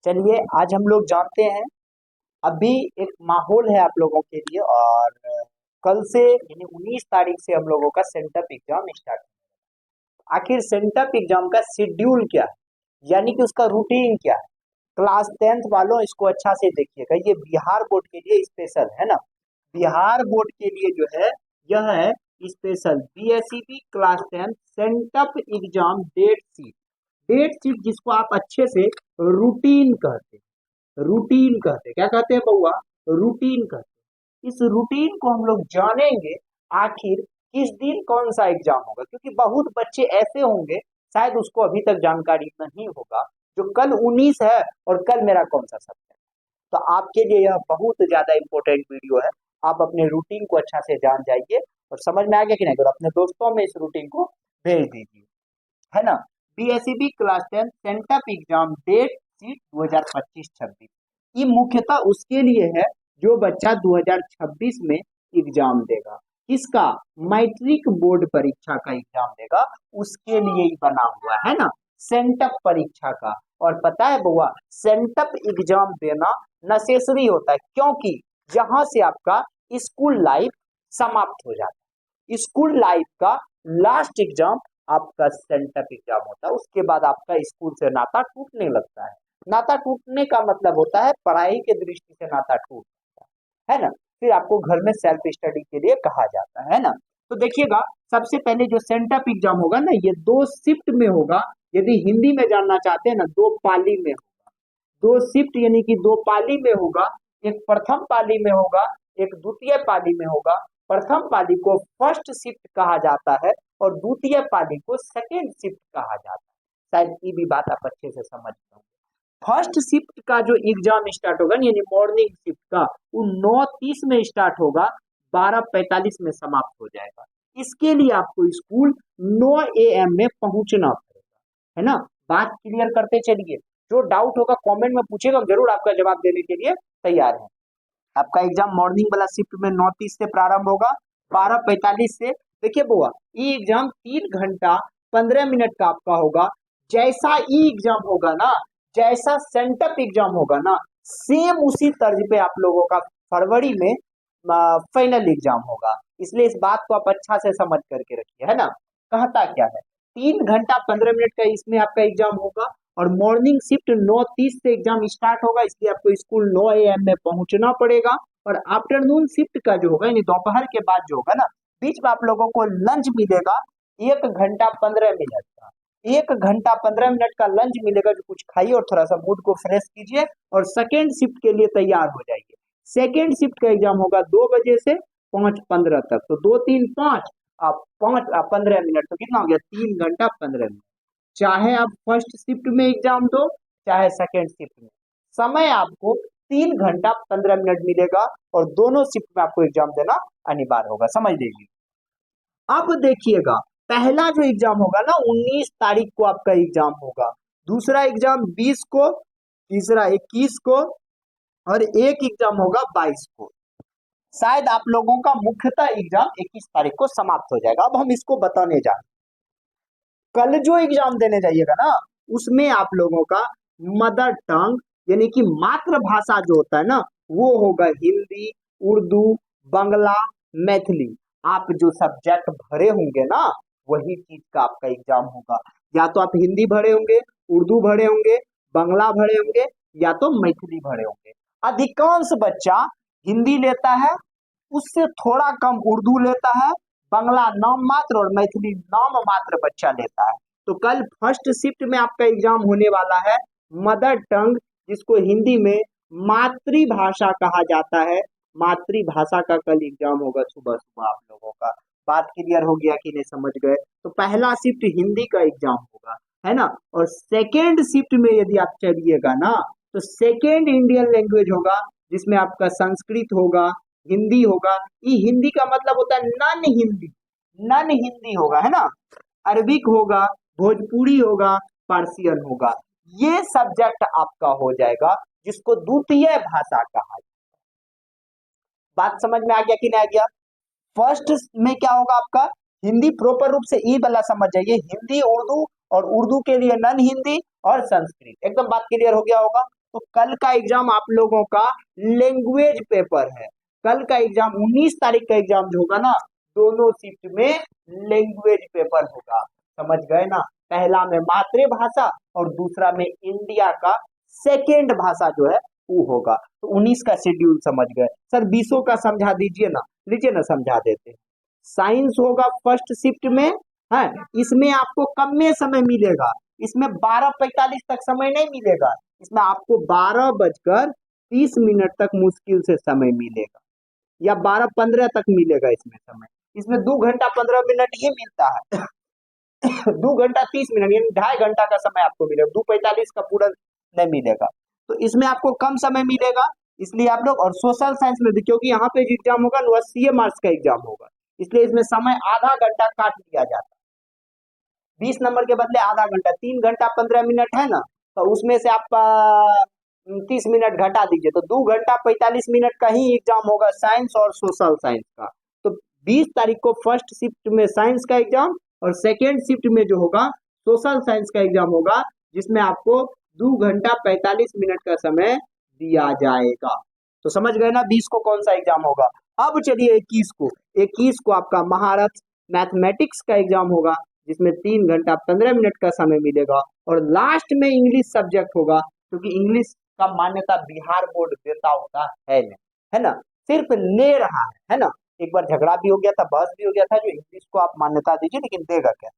चलिए आज हम लोग जानते हैं। अभी एक माहौल है आप लोगों के लिए और कल से यानी 19 तारीख से हम लोगों का सेंटअप एग्जाम स्टार्ट। आखिर सेंटअप एग्जाम का शेड्यूल क्या है, यानी कि उसका रूटीन क्या है। क्लास 10th वालों इसको अच्छा से देखिएगा, ये बिहार बोर्ड के लिए स्पेशल है ना। बिहार बोर्ड के लिए जो है यह है special BSEB class 10 sent up exam date sheet जिसको आप अच्छे से रूटीन कहते हैं। रूटीन कहते हैं, क्या कहते हैं बउआ? रूटीन कहते हैं। इस रूटीन को हम लोग जानेंगे आखिर किस दिन कौन सा एग्जाम होगा, क्योंकि बहुत बच्चे ऐसे होंगे शायद उसको अभी तक जानकारी नहीं होगा जो कल 19 है और कल मेरा कौन सा सब्जेक्ट है। तो आपके लिए यह बहुत ज्यादा इंपॉर्टेंट वीडियो है। आप अपने रूटीन को अच्छा से जान जाइए और समझ में आ गया कि नहीं, तो अपने दोस्तों में इस रूटीन को भेज दीजिए, है ना। BSEB class 10 sent up exam date sheet 2025-26 ये मुख्यतः उसके लिए है जो बच्चा 2026 में एग्जाम देगा। किसका? मैट्रिक बोर्ड परीक्षा का एग्जाम देगा, उसके लिए ही बना हुआ है ना, सेंटअप परीक्षा का। और पता है बुआ, सेंटअप एग्जाम देना नेसेसरी होता है, क्योंकि जहां से आपका स्कूल लाइफ समाप्त हो जाता है। स्कूल लाइफ का लास्ट एग्जाम आपका सेंटअप एग्जाम होता है, उसके बाद आपका स्कूल से नाता टूटने लगता है। नाता टूटने का मतलब होता है पढ़ाई के दृष्टि से नाता टूट जाता है ना। फिर आपको घर में सेल्फ स्टडी के लिए कहा जाता है ना। तो देखिएगा, सबसे पहले जो सेंटअप एग्जाम होगा ना, ये 2 शिफ्ट में होगा। यदि हिंदी में जानना चाहते हैं ना, 2 पाली में होगा। 2 शिफ्ट यानी कि 2 पाली में होगा। एक प्रथम पाली में होगा, एक द्वितीय पाली में होगा। प्रथम पाली को फर्स्ट शिफ्ट कहा जाता है और द्वितीय पाली को सेकेंड शिफ्ट कहा जाता है। शायद ये भी बात आप अच्छे से समझ पाओगे। फर्स्ट शिफ्ट का जो एग्जाम स्टार्ट होगा यानी मॉर्निंग शिफ्ट का, वो 9:30 में स्टार्ट होगा, 12:45 में समाप्त हो जाएगा। इसके लिए आपको स्कूल 9 AM में पहुंचना पड़ेगा, है ना। बात क्लियर करते चलिए। जो डाउट होगा कमेंट में पूछेगा, जरूर आपका जवाब देने के लिए तैयार है। आपका एग्जाम मॉर्निंग वाला शिफ्ट में 9:30 से प्रारंभ होगा, 12:45 से। देखिए बुआ, ये एग्जाम 3 घंटा 15 मिनट का आपका होगा। जैसा ई एग्जाम होगा ना, जैसा सेंटअप एग्जाम होगा ना, सेम उसी तर्ज पे आप लोगों का फरवरी में फाइनल एग्जाम होगा। इसलिए इस बात को आप अच्छा से समझ करके रखिए, है ना। कहता क्या है, 3 घंटा 15 मिनट का इसमें आपका एग्जाम होगा और मॉर्निंग शिफ्ट 9:30 से एग्जाम स्टार्ट होगा, इसलिए आपको स्कूल 9 AM में पहुंचना पड़ेगा। और आफ्टरनून शिफ्ट का जो होगा यानी दोपहर के बाद जो होगा ना, बीच में आप लोगों को लंच मिलेगा 1 घंटा 15 मिनट का। 1 घंटा 15 मिनट का लंच मिलेगा, जो कुछ खाइए और थोड़ा सा मूड को फ्रेश कीजिए और सेकेंड शिफ्ट के लिए तैयार हो जाइए। सेकेंड शिफ्ट का एग्जाम होगा 2 बजे से 5:15 तक। तो 2 3 5 आप 15 मिनट, तो कितना हो गया? 3 घंटा 15 मिनट। चाहे आप फर्स्ट शिफ्ट में एग्जाम दो चाहे सेकेंड शिफ्ट में, समय आपको 3 घंटा 15 मिनट मिलेगा और दोनों शिफ्ट में आपको एग्जाम देना अनिवार्य होगा, समझ लीजिए। अब देखिएगा, पहला जो एग्जाम होगा ना, 19 तारीख को आपका एग्जाम होगा। दूसरा एग्जाम 20 को, तीसरा 21 को और एक एग्जाम होगा 22 को। शायद आप लोगों का मुख्यतः एग्जाम 21 तारीख को समाप्त हो जाएगा। अब हम इसको बताने जा रहे हैं। कल जो एग्जाम देने जाइएगा ना, उसमें आप लोगों का मदर टंग यानी कि मातृभाषा जो होता है ना, वो होगा हिंदी, उर्दू, बंगला, मैथिली। आप जो सब्जेक्ट भरे होंगे ना, वही चीज का आपका एग्जाम होगा। या तो आप हिंदी भरे होंगे, उर्दू भरे होंगे, बंगला भरे होंगे, या तो मैथिली भरे होंगे। अधिकांश बच्चा हिंदी लेता है, उससे थोड़ा कम उर्दू लेता है, बंगला नाम मात्र और मैथिली नाम मात्र बच्चा लेता है। तो कल फर्स्ट शिफ्ट में आपका एग्जाम होने वाला है मदर टंग, जिसको हिंदी में मातृभाषा कहा जाता है। मातृभाषा का कल एग्जाम होगा सुबह सुबह आप लोगों का। बात क्लियर हो गया कि नहीं, समझ गए? तो पहला शिफ्ट हिंदी का एग्जाम होगा, है ना। और सेकेंड शिफ्ट में यदि आप चलिएगा ना, तो सेकेंड इंडियन लैंग्वेज होगा, जिसमें आपका संस्कृत होगा, हिंदी होगा। ये हिंदी का मतलब होता है नन हिंदी, नन हिंदी होगा, है ना। अरबिक होगा, भोजपुरी होगा, पार्सियन होगा। ये सब्जेक्ट आपका हो जाएगा, जिसको द्वितीय भाषा कहा जाए। बात समझ में आ गया कि नहीं आ गया? फर्स्ट में क्या होगा आपका? हिंदी प्रॉपर रूप से ई वाला समझ जाइए, हिंदी, उर्दू और उर्दू के लिए नन हिंदी और संस्कृत। एकदम बात क्लियर हो गया होगा। तो कल का एग्जाम आप लोगों का लैंग्वेज पेपर है। कल का एग्जाम 19 तारीख का एग्जाम जो होगा ना, दोनों शिफ्ट में लैंग्वेज पेपर होगा। समझ गए ना, पहला में मातृभाषा और दूसरा में इंडिया का सेकेंड भाषा जो है वो होगा। तो 19 का शेड्यूल समझ गए सर, 20 का समझा दीजिए ना, लीजिए ना समझा देते हैं। साइंस होगा फर्स्ट शिफ्ट में है, इसमें आपको कम में समय मिलेगा, इसमें 12:45 तक समय नहीं मिलेगा, इसमें आपको 12:30 तक मुश्किल से समय मिलेगा, या 12:15 तक मिलेगा इसमें समय। इसमें 2 घंटा 15 मिनट ही मिलता है 2 घंटा 30 मिनट यानी 2.5 घंटा का समय आपको मिलेगा, 2:45 का पूरा नहीं मिलेगा। तो इसमें आपको कम समय मिलेगा, इसलिए आप लोग, और सोशल साइंस में भी क्योंकि यहाँ पे जो एग्जाम होगा वो 80 मार्क्स का एग्जाम होगा, इसलिए इसमें समय आधा घंटा काट लिया जाता है। 20 नंबर के बदले आधा घंटा, 3 घंटा 15 मिनट है ना, तो उसमें से आप 30 मिनट घटा दीजिए, तो 2 घंटा 45 मिनट का ही एग्जाम होगा साइंस और सोशल साइंस का। तो 20 तारीख को फर्स्ट शिफ्ट में साइंस का एग्जाम और सेकेंड शिफ्ट में जो होगा सोशल साइंस का एग्जाम होगा, जिसमें आपको 2 घंटा 45 मिनट का समय दिया जाएगा। तो समझ गए ना 20 को कौन सा एग्जाम होगा। अब चलिए 21 को आपका महारथ मैथमेटिक्स का एग्जाम होगा, जिसमें 3 घंटा 15 मिनट का समय मिलेगा, और लास्ट में इंग्लिश सब्जेक्ट होगा, क्योंकि इंग्लिश का मान्यता बिहार बोर्ड देता होता है नहीं, है ना, सिर्फ ले रहा है ना। एक बार झगड़ा भी हो गया था, बहस भी हो गया था, जो इंग्लिश को आप मान्यता दीजिए, लेकिन देगा क्या।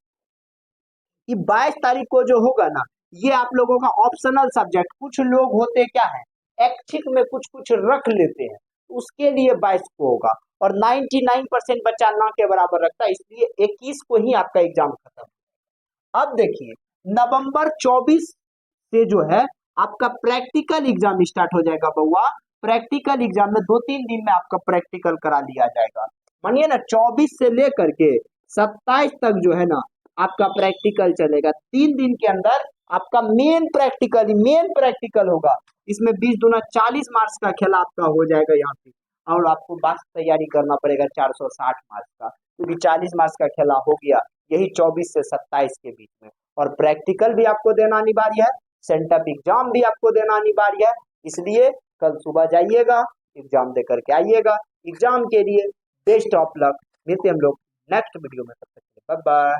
ये 22 तारीख को जो होगा ना, ये आप लोगों का ऑप्शनल सब्जेक्ट, कुछ लोग होते क्या है ऐच्छिक में कुछ कुछ रख लेते हैं, उसके लिए 22 को होगा, और 99% बच्चा ना के बराबर रखता है, इसलिए 21 को ही आपका एग्जाम खत्म। अब देखिए नवंबर 24 से जो है आपका प्रैक्टिकल एग्जाम स्टार्ट हो जाएगा बउआ। प्रैक्टिकल एग्जाम में 2-3 दिन में आपका प्रैक्टिकल करा लिया जाएगा। मानिए ना 24 से लेकर के 27 तक जो है ना आपका प्रैक्टिकल चलेगा। 3 दिन के अंदर आपका मेन प्रैक्टिकल होगा। इसमें 20 दूना 40 मार्क्स का खेला आपका हो जाएगा यहाँ पे, और आपको बस तैयारी करना पड़ेगा 460 मार्क्स का, क्योंकि 40 मार्क्स का खेला हो गया यही 24 से 27 के बीच में। और प्रैक्टिकल भी आपको देना अनिवार्य है, सेंटअप एग्जाम भी आपको देना अनिवार्य है, इसलिए कल सुबह जाइएगा, एग्जाम दे करके आइएगा। एग्जाम के लिए बेस्ट ऑफ लक। मिलते हैं हम लोग नेक्स्ट वीडियो में, तब तक बाय बाय।